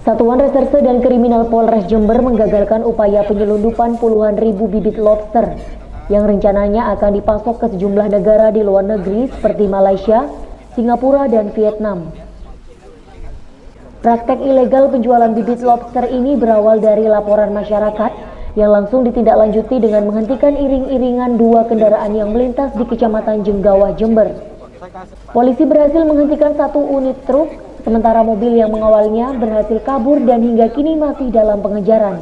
Satuan Reserse dan Kriminal Polres Jember menggagalkan upaya penyelundupan puluhan ribu bibit lobster yang rencananya akan dipasok ke sejumlah negara di luar negeri seperti Malaysia, Singapura, dan Vietnam. Praktek ilegal penjualan bibit lobster ini berawal dari laporan masyarakat yang langsung ditindaklanjuti dengan menghentikan iring-iringan dua kendaraan yang melintas di Kecamatan Jenggawah, Jember. Polisi berhasil menghentikan satu unit truk, sementara mobil yang mengawalnya berhasil kabur dan hingga kini masih dalam pengejaran.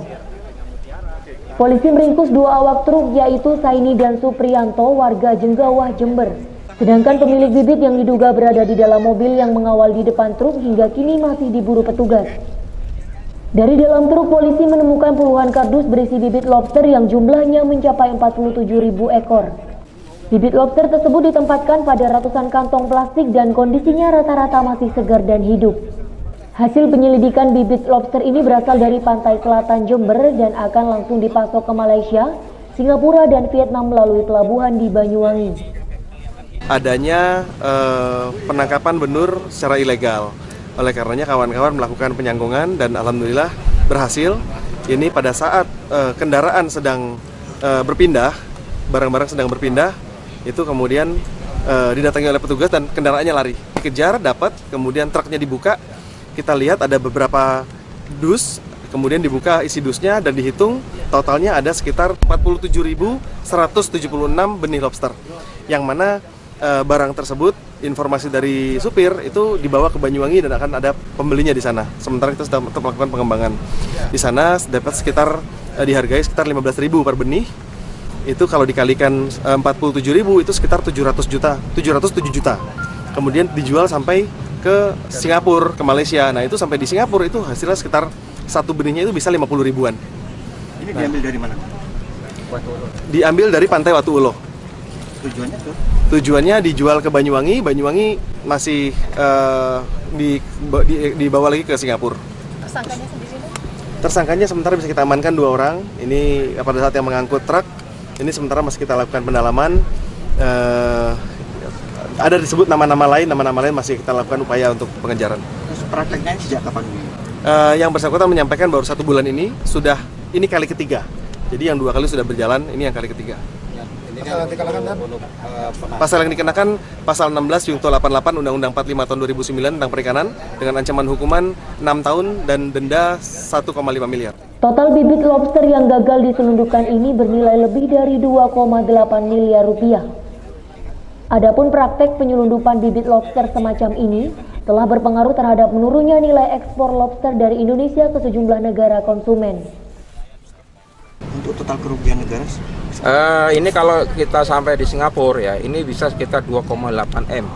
Polisi meringkus dua awak truk yaitu Saini dan Supriyanto warga Jenggawah, Jember. Sedangkan pemilik bibit yang diduga berada di dalam mobil yang mengawal di depan truk hingga kini masih diburu petugas. Dari dalam truk, polisi menemukan puluhan kardus berisi bibit lobster yang jumlahnya mencapai 47.000 ekor. Bibit lobster tersebut ditempatkan pada ratusan kantong plastik dan kondisinya rata-rata masih segar dan hidup. Hasil penyelidikan bibit lobster ini berasal dari pantai selatan Jember dan akan langsung dipasok ke Malaysia, Singapura, dan Vietnam melalui pelabuhan di Banyuwangi. Adanya penangkapan benur secara ilegal. Oleh karenanya kawan-kawan melakukan penyanggungan dan alhamdulillah berhasil. Ini pada saat kendaraan sedang berpindah, barang-barang sedang berpindah, itu kemudian didatangi oleh petugas dan kendaraannya lari. Dikejar, dapat, kemudian truknya dibuka, kita lihat ada beberapa dus, kemudian dibuka isi dusnya dan dihitung totalnya ada sekitar 47.176 benih lobster. Yang mana barang tersebut, informasi dari supir itu dibawa ke Banyuwangi dan akan ada pembelinya di sana. Sementara kita sedang melakukan pengembangan. Di sana dapat sekitar dihargai sekitar 15.000 per benih. Itu kalau dikalikan 47.000 itu sekitar 707 juta. Kemudian dijual sampai ke Singapura, ke Malaysia. Nah, itu sampai di Singapura itu hasilnya sekitar satu benihnya itu bisa 50 ribuan. Ini diambil dari mana? Diambil dari Pantai Watu Ulo. Tujuannya tuh? Tujuannya dijual ke Banyuwangi, Banyuwangi masih dibawa lagi ke Singapura. Tersangkanya sendiri? Tersangkanya sementara bisa kita amankan 2 orang. Ini pada saat yang mengangkut truk. Ini sementara masih kita lakukan pendalaman. Ada disebut nama-nama lain masih kita lakukan upaya untuk pengejaran. Terus prakteknya sejak kapan? Yang bersangkutan menyampaikan baru 1 bulan ini ini kali ketiga. Jadi yang 2 kali sudah berjalan, ini yang kali ketiga. Pasal yang dikenakan pasal 16 Junto 88 Undang-Undang 45 tahun 2009 tentang perikanan dengan ancaman hukuman 6 tahun dan denda 1,5 miliar. Total bibit lobster yang gagal diselundupkan ini bernilai lebih dari 2,8 miliar rupiah. Adapun praktek penyelundupan bibit lobster semacam ini telah berpengaruh terhadap menurunnya nilai ekspor lobster dari Indonesia ke sejumlah negara konsumen. Untuk total kerugian negara? Ini kalau kita sampai di Singapura ya, ini bisa sekitar 2,8 M.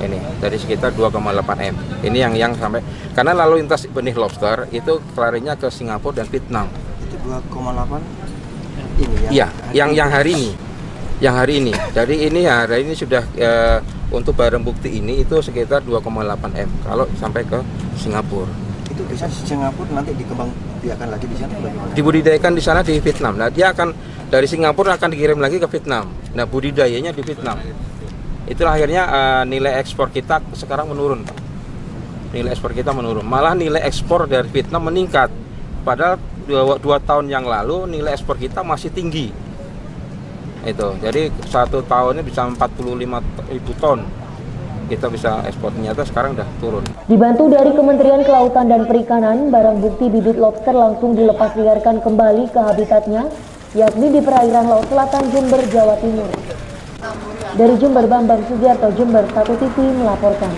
Ini dari sekitar 2,8 M. Ini yang sampai karena lalu lintas benih lobster itu larinya ke Singapura dan Vietnam. Itu 2,8 ini ya? Iya, yang hari ini. Yang hari ini. Jadi ini hari ini sudah untuk barang bukti ini itu sekitar 2,8 M kalau sampai ke Singapura. Itu bisa di Singapura nanti dikembangbiakan lagi di sana bagaimana? Dibudidayakan di sana di Vietnam. Nah, dia akan dari Singapura akan dikirim lagi ke Vietnam. Nah, budidayanya di Vietnam. Itulah akhirnya nilai ekspor kita sekarang menurun. Nilai ekspor kita menurun. Malah nilai ekspor dari Vietnam meningkat. Padahal 2 tahun yang lalu nilai ekspor kita masih tinggi. Itu. Jadi 1 tahunnya bisa 45.000 ton. Kita bisa ekspor, ternyata sekarang udah turun. Dibantu dari Kementerian Kelautan dan Perikanan, barang bukti bibit lobster langsung dilepas liarkan kembali ke habitatnya, yakni di perairan Laut Selatan Jember, Jawa Timur. Dari Jember, Bambang Sugiarto, Jember, 1 TV melaporkan.